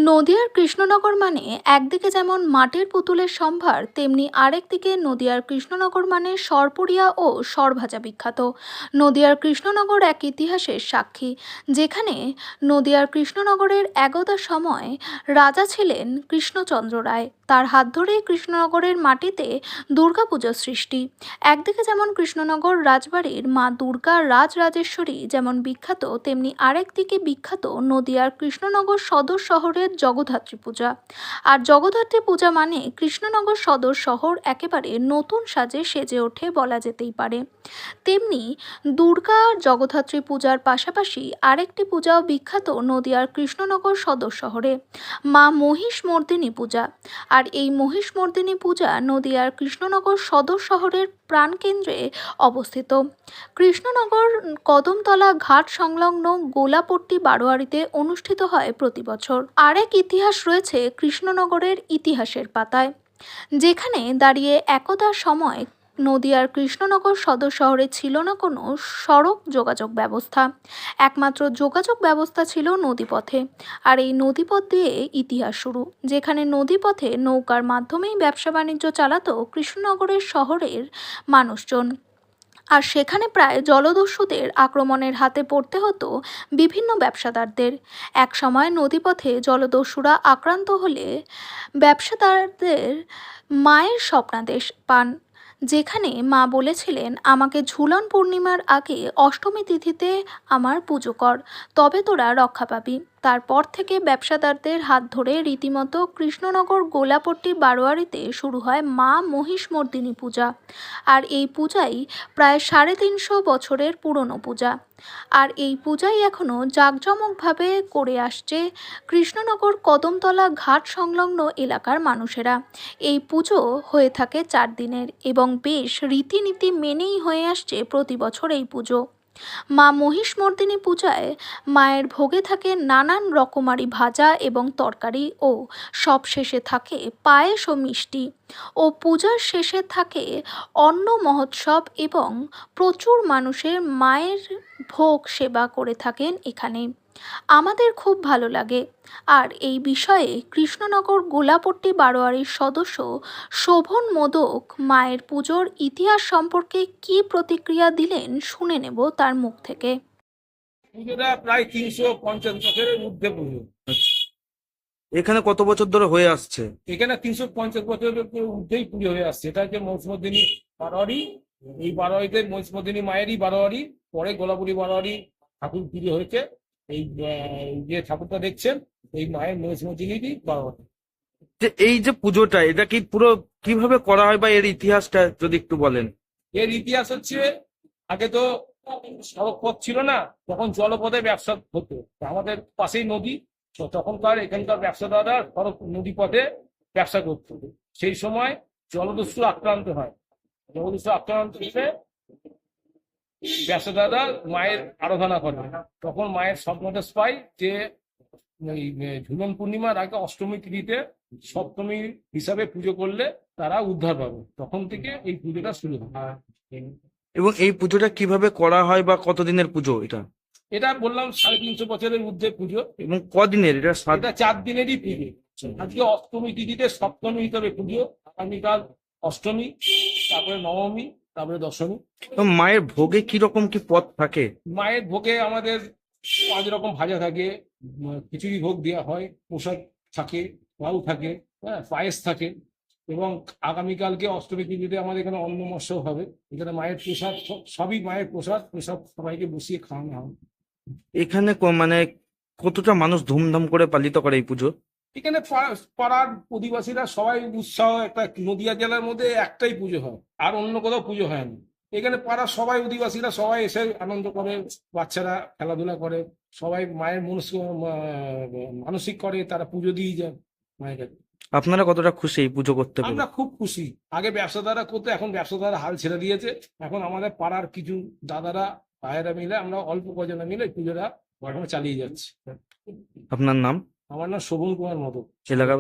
নদিয়ার কৃষ্ণনগর মানে একদিকে যেমন মাটির পুতুলের সম্ভার, তেমনি আরেকদিকে নদিয়ার কৃষ্ণনগর মানে সরপুরিয়া ও সরভাজা বিখ্যাত। নদিয়ার কৃষ্ণনগর এক ইতিহাসের সাক্ষী, যেখানে নদিয়ার কৃষ্ণনগরের একদা সময় রাজা ছিলেন কৃষ্ণচন্দ্র রায়। তার হাত ধরেই কৃষ্ণনগরের মাটিতে দুর্গাপুজো সৃষ্টি। একদিকে যেমন কৃষ্ণনগর রাজবাড়ির মা দুর্গা রাজরাজেশ্বরী যেমন বিখ্যাত, তেমনি আরেকদিকে বিখ্যাত নদিয়ার কৃষ্ণনগর সদর শহরের জগদ্ধাত্রী পূজা। আর জগদ্ধাত্রী পূজা মানে কৃষ্ণনগর সদর শহর একেবারে নতুন সাজে সেজে ওঠে বলা যেতেই পারে। তেমনি দুর্গা জগদ্ধাত্রী পূজার পাশাপাশি আরেকটি পূজাও বিখ্যাত নদিয়ার কৃষ্ণনগর সদর শহরে, মা মহিষমর্দিনী পূজা। আর এই মহিষমর্দিনী পূজা নদিয়ার কৃষ্ণনগর সদর শহরের প্রাণকেন্দ্রে অবস্থিত। কৃষ্ণনগর কদমতলা ঘাট সংলগ্ন গোলাপট্টি বারোয়ারিতে অনুষ্ঠিত হয় প্রতি বছর। আরেক ইতিহাস রয়েছে কৃষ্ণনগরের ইতিহাসের পাতায়, যেখানে দাঁড়িয়ে একদা সময় নদিয়ার কৃষ্ণনগর সদর শহরে ছিল না কোনো সড়ক যোগাযোগ ব্যবস্থা। একমাত্র যোগাযোগ ব্যবস্থা ছিল নদীপথে। আর এই নদীপথ দিয়ে ইতিহাস শুরু, যেখানে নদীপথে নৌকার মাধ্যমেই ব্যবসা বাণিজ্য চালাতো কৃষ্ণনগরের শহরের মানুষজন। আর সেখানে প্রায় জলদস্যুদের আক্রমণের হাতে পড়তে হতো বিভিন্ন ব্যবসাদারদের। এক সময় নদীপথে জলদস্যুরা আক্রান্ত হলে ব্যবসাদারদের মায়ের স্বপ্নাদেশ পান, যেখানে মা বলেছিলেন, আমাকে ঝুলন পূর্ণিমার আগে অষ্টমী তিথিতে আমার পুজো কর, তবে তোরা রক্ষা পাবি। তারপর থেকে ব্যবসাদারদের হাত ধরে রীতিমতো কৃষ্ণনগর গোলাপট্টি বারোয়ারিতে শুরু হয় মা মহিষমর্দিনী পূজা। আর এই পূজাই প্রায় 350 বছরের পুরনো পূজা। আর এই পূজাই এখনও জাঁকজমকভাবে করে আসছে কৃষ্ণনগর কদমতলা ঘাট সংলগ্ন এলাকার মানুষেরা। এই পুজো হয়ে থাকে 4 দিনের এবং বেশ রীতিনীতি মেনেই হয়ে আসছে প্রতি বছর এই পুজো। মা মহিষমর্দিনী পূজায় মায়ের ভোগে থাকে নানান রকমারি ভাজা এবং তরকারি, ও সব শেষে থাকে পায়েস ও মিষ্টি। ও পূজার শেষে থাকে অন্ন মহোৎসব এবং প্রচুর মানুষের মায়ের ভোগ সেবা করে থাকেন এখানে। আমাদের খুব ভালো লাগে। আর এই বিষয়ে কৃষ্ণনগর গোলাপট্টি বারোয়ারির সদস্য শোভন মোদক মায়ের পুজোর ইতিহাস সম্পর্কে কি প্রতিক্রিয়া দিলেন শুনে নেব তার মুখ থেকে। পুজোটা প্রায় 350 বছরের ঊর্ধ্বে পুজো। এখানে কত বছর ধরে হয়ে আসছে? এখানে 350 বছরের ঊর্ধ্বেই পুজো হয়ে আসছে। এটা হচ্ছে মহিষমর্দিনী বারোয়ারি। এই বারোয়ারিতে মহিষমর্দিনী মায়েরই বারোয়ারি, পরে গোলাপুরি বারোয়ারি ঠাকুর পুজো হয়েছে। এই যে ঠাকুরটা দেখছেন, এই মায়ের মহিষমর্দিনীরই বারোয়ারি। যে এই যে পুজোটা, এটা কি পুরো কিভাবে করা হয় বা এর ইতিহাসটা যদি একটু বলেন। এর ইতিহাস হচ্ছে, আগে তো সড়ক পথ ছিল না, তখন জলপথে ব্যবসা হতো। আমাদের পাশেই নদী, তো তখনকার এখানকার ব্যবসাদাররা সড়ক নদী পথে ব্যবসা করতো। সেই সময় জলদস্যু আক্রান্ত হয়। জলদস্যু আক্রান্ত হলে ব্যবসাদাররা মায়ের আরাধনা করে। তখন মায়ের স্বপ্নদেশ পায় যে ওই ঝুলন পূর্ণিমার আগে অষ্টমী তিথিতে সপ্তমী হিসাবে পুজো করলে তারা উদ্ধার পাবে। তখন থেকে এই পুজোটা শুরু হয়। এবং এই পুজোটা কিভাবে করা হয় বা কতদিনের পুজো এটা? এটা বললাম 350 বছরের ঊর্ধ্বে পুজো। এবং কদিনের এটা? এটা 4 দিনেরই পুজো। আজকে অষ্টমী তিথিতে সপ্তমী হিসাবে পুজো, আগামীকাল অষ্টমী, তারপরে নবমী, তারপরে দশমী। তো মায়ের ভোগে কি রকম কি পদ থাকে? মায়ের ভোগে আমাদের 5 রকম ভাজা থাকে, খিচুড়ি ভোগ দেওয়া হয়, প্রসাদ থাকে, লাউ থাকে, হ্যাঁ, পায়েস থাকে। এবং আগামীকালকে অষ্টমী তিথিতে আমাদের এখানে অন্ন মৎসব হবে। এখানে মায়ের প্রসাদ, সবই মায়ের প্রসাদ, প্রসাদ সবাইকে বসিয়ে খাওয়ানো হবে। এখানে মানে কতটা মানুষ ধুমধাম করে পালিত করে এই পুজো? এখানে পাড়ার অধিবাসীরা সবাই উৎসাহ, একটা নদিয়া জেলার মধ্যে একটাই পুজো হয়, আর অন্য কোথাও পুজো হয় না। এখানে পাড়ার সবাই অধিবাসীরা সবাই এসে আনন্দ করে, বাচ্চারা খেলাধুলা করে, সবাই মায়ের মানসিক করে, তারা পুজো দিয়ে যায় মায়ের কাছে। আপনারা কতটা খুশি এই পুজো করতে পেরে? আমরা খুব খুশি। আগে ব্যবসাদাররা করতো, এখন ব্যবসাদাররা হাল ছেড়ে দিয়েছে। এখন আমাদের পাড়ার কিছু দাদারা ভাইয়েরা মিলে, আমরা অল্প কজনে মিলে পুজোটা এখন চালিয়ে যাচ্ছি। আপনার নাম? আমার নাম শোভন কুমার মতো। এলাকা